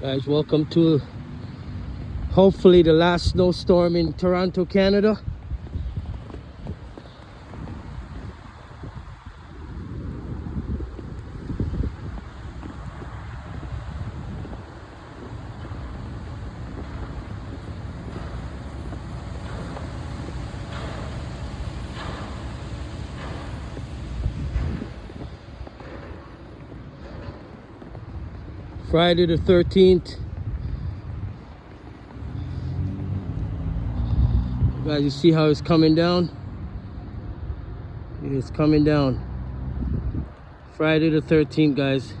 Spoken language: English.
Guys, welcome to hopefully the last snowstorm in Toronto, Canada. Friday the 13th. Guys, you see how it's coming down? It's coming down. Friday the 13th, guys.